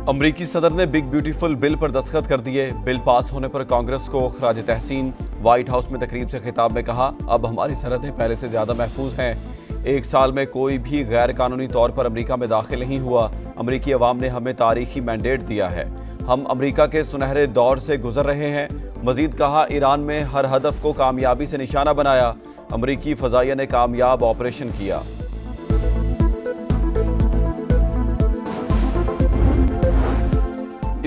امریکی صدر نے بگ بیوٹیفل بل پر دستخط کر دیے۔ بل پاس ہونے پر کانگریس کو خراج تحسین۔ وائٹ ہاؤس میں تقریب سے خطاب میں کہا، اب ہماری سرحدیں پہلے سے زیادہ محفوظ ہیں۔ 1 سال میں کوئی بھی غیر قانونی طور پر امریکہ میں داخل نہیں ہوا۔ امریکی عوام نے ہمیں تاریخی مینڈیٹ دیا ہے۔ ہم امریکہ کے سنہرے دور سے گزر رہے ہیں۔ مزید کہا، ایران میں ہر ہدف کو کامیابی سے نشانہ بنایا۔ امریکی فضائیہ نے کامیاب آپریشن کیا۔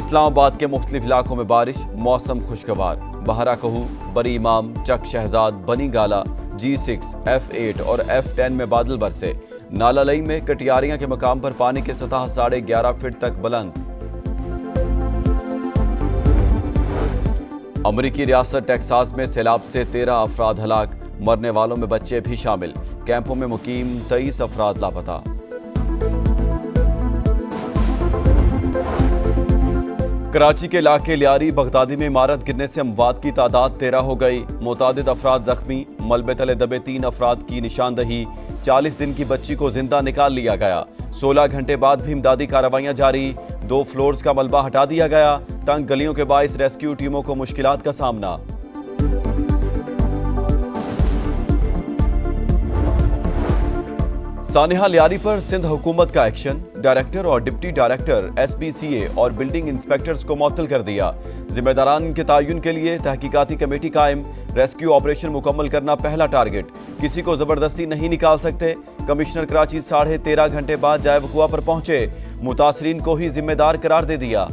اسلام آباد کے مختلف علاقوں میں بارش، موسم خوشگوار۔ بہرہ کہو، بری امام، چک شہزاد، بنی گالا، G6، F8 اور F10 میں بادل برسے۔ نالہ لئی میں کٹیاریاں کے مقام پر پانی کی سطح 11.5 فٹ تک بلند۔ امریکی ریاست ٹیکساس میں سیلاب سے 13 افراد ہلاک، مرنے والوں میں بچے بھی شامل۔ کیمپوں میں مقیم 23 افراد لاپتہ۔ کراچی کے علاقے لیاری بغدادی میں عمارت گرنے سے اموات کی تعداد 13 ہو گئی۔ متعدد افراد زخمی، ملبے تلے دبے 3 افراد کی نشاندہی۔ 40 دن کی بچی کو زندہ نکال لیا گیا۔ 16 گھنٹے بعد بھی امدادی کارروائیاں جاری۔ 2 فلورز کا ملبہ ہٹا دیا گیا۔ تنگ گلیوں کے باعث ریسکیو ٹیموں کو مشکلات کا سامنا۔ سانحہ لیاری پر سندھ حکومت کا ایکشن، ڈائریکٹر اور ڈپٹی ڈائریکٹر SPCA اور بلڈنگ انسپیکٹرز کو معطل کر دیا۔ ذمہ داران کے تعین کے لیے تحقیقاتی کمیٹی قائم۔ ریسکیو آپریشن مکمل کرنا پہلا ٹارگٹ، کسی کو زبردستی نہیں نکال سکتے۔ کمشنر کراچی 13.5 گھنٹے بعد جائے وقوع پر پہنچے، متاثرین کو ہی ذمہ دار قرار دے دیا۔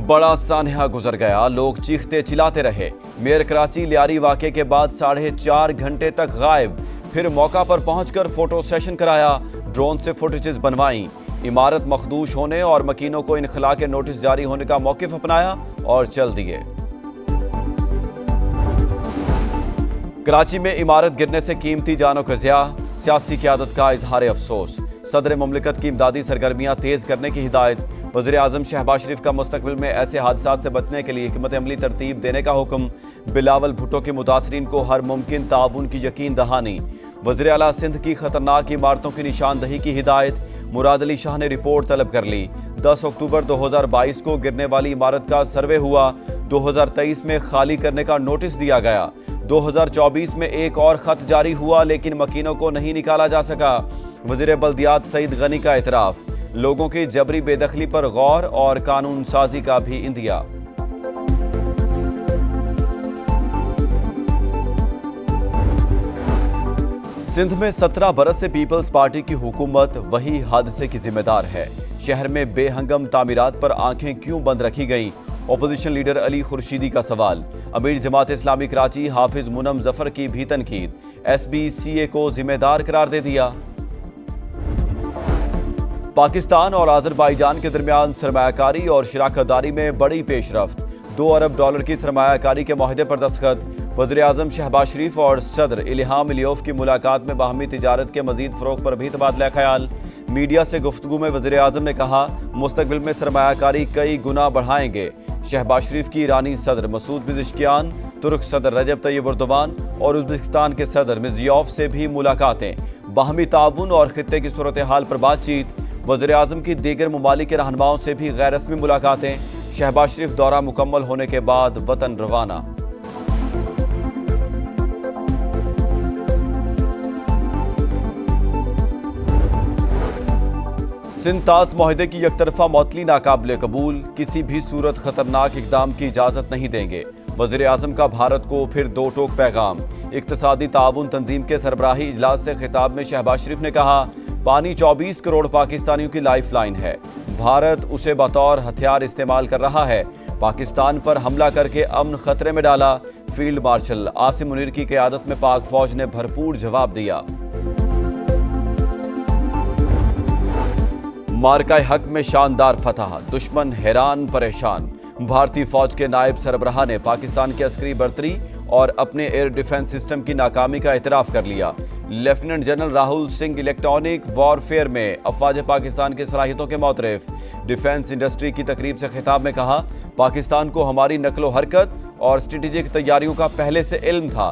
بڑا سانحہ گزر گیا، لوگ چیختے چلاتے رہے۔ میئر کراچی لیاری واقعے کے بعد 4.5 گھنٹے تک غائب، پھر موقع پر پہنچ کر فوٹو سیشن کرایا، ڈرون سے فوٹیجز بنوائیں۔ عمارت مخدوش ہونے اور مکینوں کو انخلاء کے نوٹس جاری ہونے کا موقف اپنایا اور چل دیے۔ کراچی میں عمارت گرنے سے قیمتی جانوں کا ضیاع، سیاسی قیادت کا اظہار افسوس۔ صدر مملکت کی امدادی سرگرمیاں تیز کرنے کی ہدایت۔ وزیر اعظم شہباز شریف کا مستقبل میں ایسے حادثات سے بچنے کے لیے حکمت عملی ترتیب دینے کا حکم۔ بلاول بھٹو کے متاثرین کو ہر ممکن تعاون کی یقین دہانی۔ وزیر اعلیٰ سندھ کی خطرناک عمارتوں کی نشاندہی کی ہدایت۔ مراد علی شاہ نے رپورٹ طلب کر لی۔ 10 اکتوبر 2022 کو گرنے والی عمارت کا سروے ہوا۔ 2023 میں خالی کرنے کا نوٹس دیا گیا۔ 2024 میں ایک اور خط جاری ہوا لیکن مکینوں کو نہیں نکالا جا سکا۔ وزیر بلدیات سعید غنی کا اعتراف۔ لوگوں کی جبری بے دخلی پر غور اور قانون سازی کا بھی عندیہ۔ سندھ میں 17 برس سے پیپلز پارٹی کی حکومت وہی حادثے کی ذمہ دار ہے۔ شہر میں بے ہنگم تعمیرات پر آنکھیں کیوں بند رکھی گئیں؟ اپوزیشن لیڈر علی خورشیدی کا سوال۔ امیر جماعت اسلامی کراچی حافظ منم ظفر کی بھی تنقید۔ SPCA کو ذمہ دار قرار دے دیا۔ پاکستان اور آذربائیجان کے درمیان سرمایہ کاری اور شراکت داری میں بڑی پیش رفت۔ $2 ارب کی سرمایہ کاری کے معاہدے پر دستخط۔ وزیر اعظم شہباز شریف اور صدر الہام علیوف کی ملاقات میں باہمی تجارت کے مزید فروغ پر بھی تبادلہ خیال۔ میڈیا سے گفتگو میں وزیر اعظم نے کہا، مستقبل میں سرمایہ کاری کئی گنا بڑھائیں گے۔ شہباز شریف کی ایرانی صدر مسعود پزشکیان، ترک صدر رجب طیب اردوان اور ازبکستان کے صدر مرزیوف سے بھی ملاقاتیں۔ باہمی تعاون اور خطے کی صورتحال پر بات چیت۔ وزیر اعظم کی دیگر ممالک کے رہنماؤں سے بھی غیر رسمی ملاقاتیں۔ شہباز شریف دورہ مکمل ہونے کے بعد وطن روانہ۔ سندھ طاس معاہدے کی یک طرفہ معطلی ناقابل قبول، کسی بھی صورت خطرناک اقدام کی اجازت نہیں دیں گے۔ وزیر اعظم کا بھارت کو پھر 2 ٹوک پیغام۔ اقتصادی تعاون تنظیم کے سربراہی اجلاس سے خطاب میں شہباز شریف نے کہا، پانی 24 کروڑ پاکستانیوں کی لائف لائن ہے، بھارت اسے بطور ہتھیار استعمال کر رہا ہے۔ پاکستان پر حملہ کر کے امن خطرے میں ڈالا۔ فیلڈ مارشل عاصم منیر کی قیادت میں پاک فوج نے بھرپور جواب دیا۔ مارکہ حق میں شاندار فتح، دشمن حیران پریشان۔ بھارتی فوج کے نائب سربراہ نے پاکستان کی عسکری برتری اور اپنے ایئر ڈیفنس سسٹم کی ناکامی کا اعتراف کر لیا۔ Lieutenant general Rahul Singh electronic warfare میں افواج پاکستان کی صلاحیتوں کے معترف۔ ڈیفنس انڈسٹری کی تقریب سے خطاب میں کہا، پاکستان کو ہماری نقل و حرکت اور اسٹریٹجک تیاریوں کا پہلے سے علم تھا۔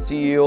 CEO